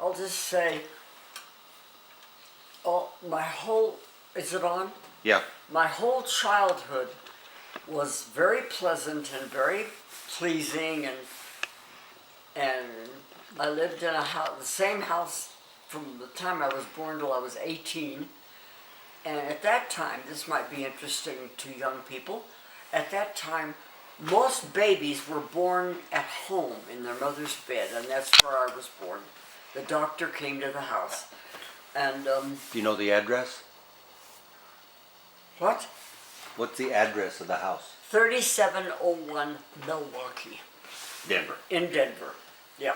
I'll just say, is it on? Yeah. My whole childhood was very pleasant and very pleasing, and I lived in the same house from the time I was born till I was 18. And at that time, this might be interesting to young people, at that time, most babies were born at home in their mother's bed, and that's where I was born. The doctor came to the house. And, Do you know the address? what? What's the address of the house? 3701 Milwaukee. Denver. In Denver, yeah.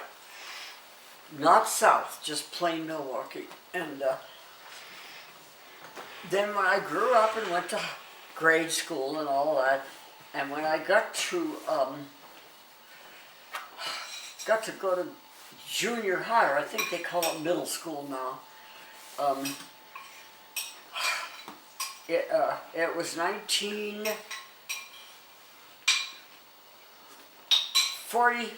Not south, just plain Milwaukee. And then when I grew up and went to grade school and all that, and when I got to go to junior high, or I think they call it middle school now. It was 1940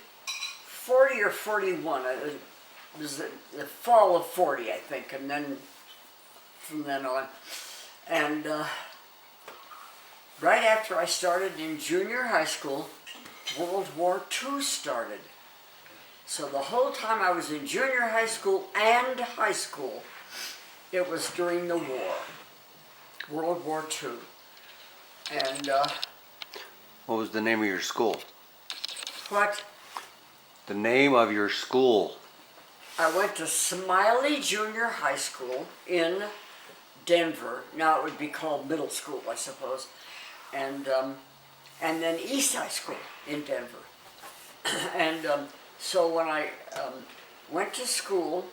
or 41. It was the fall of 40, I think, and then from then on. And right after I started in junior high school, World War II started. So the whole time I was in junior high school and high school, it was during the war, World War II. And What was the name of your school? what? The name of your school. I went to Smiley Junior High School in Denver. Now it would be called middle school, I suppose. And then East High School in Denver. And so when I went to school,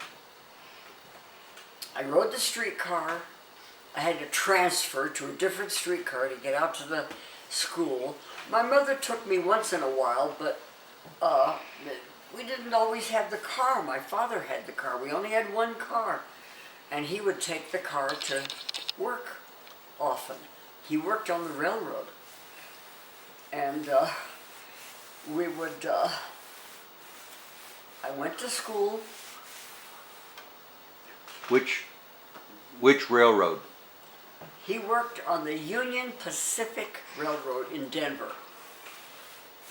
I rode the streetcar. I had to transfer to a different streetcar to get out to the school. My mother took me once in a while, but we didn't always have the car. My father had the car. We only had one car. And he would take the car to work often. He worked on the railroad. And we would, I went to school. Which railroad? He worked on the Union Pacific Railroad in Denver.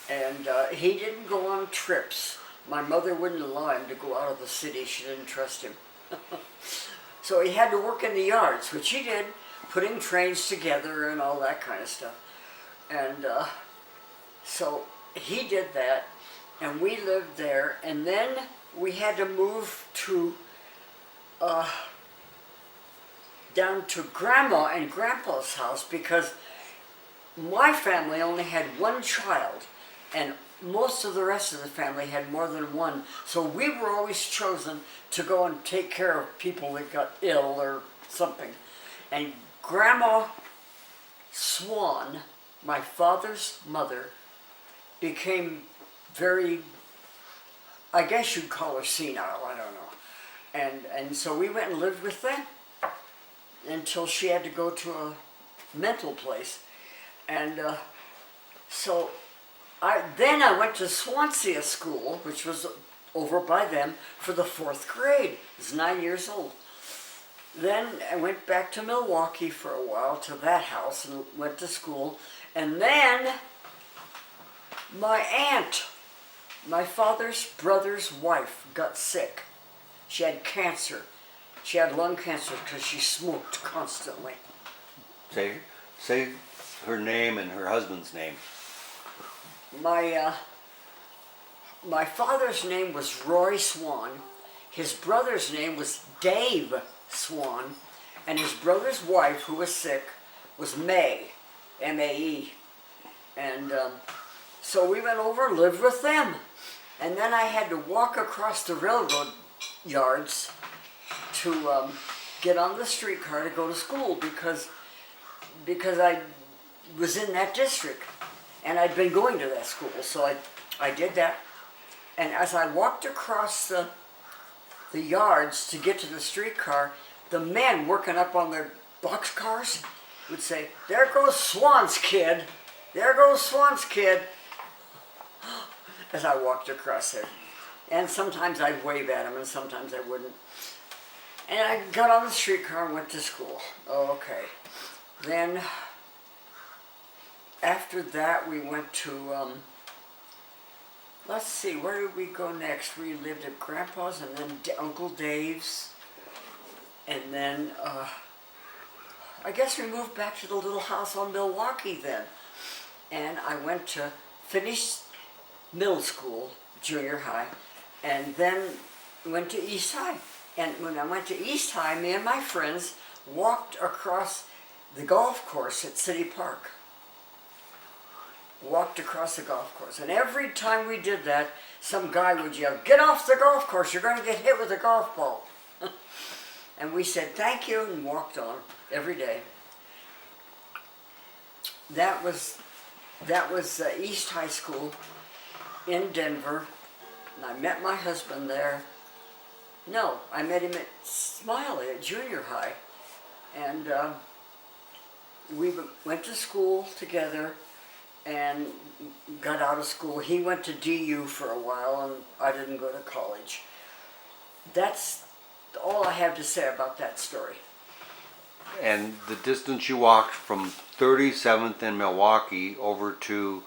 And he didn't go on trips. My mother wouldn't allow him to go out of the city. She didn't trust him. So he had to work in the yards, which he did, putting trains together and all that kind of stuff. And so he did that, and we lived there. And then we had to move to down to Grandma and Grandpa's house because my family only had one child, and most of the rest of the family had more than one. So we were always chosen to go and take care of people that got ill or something. And Grandma Swan, my father's mother, became very, I guess you'd call her senile, I don't know. And so we went and lived with them until she had to go to a mental place. And so then I went to Swansea School, which was over by them, for the 4th grade. I was 9 years old. Then I went back to Milwaukee for a while, to that house, and went to school. And then my aunt, my father's brother's wife, got sick. She had cancer. She had lung cancer because she smoked constantly. Say her name and her husband's name. My father's name was Roy Swan. His brother's name was Dave Swan. And his brother's wife, who was sick, was May, M-A-E. And so we went over and lived with them. And then I had to walk across the railroad yards to get on the streetcar to go to school because I was in that district. And I'd been going to that school, so I did that. And as I walked across the yards to get to the streetcar, the men working up on their boxcars would say, "There goes Swan's kid. There goes Swan's kid," as I walked across there. And sometimes I'd wave at him and sometimes I wouldn't. And I got on the streetcar and went to school. Okay. Then, after that, we went to, let's see, where did we go next? We lived at Grandpa's and then Uncle Dave's. And then, I guess we moved back to the little house on Milwaukee then. And I went to finish middle school, junior high, and then went to East High. And when I went to East High, me and my friends walked across the golf course at City Park. Walked across the golf course. And every time we did that, some guy would yell, "Get off the golf course, you're going to get hit with a golf ball." And we said, "Thank you," and walked on every day. That was East High School in Denver. And I met my husband there. No, I met him at Smiley at junior high. And we went to school together and got out of school. He went to DU for a while and I didn't go to college. That's all I have to say about that story. And the distance you walked from 37th in Milwaukee over to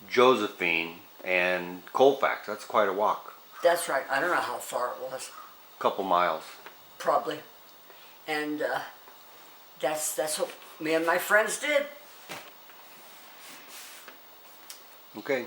Josephine and Colfax, that's quite a walk. That's right. I don't know how far it was. Couple miles. Probably. And that's what me and my friends did. Okay.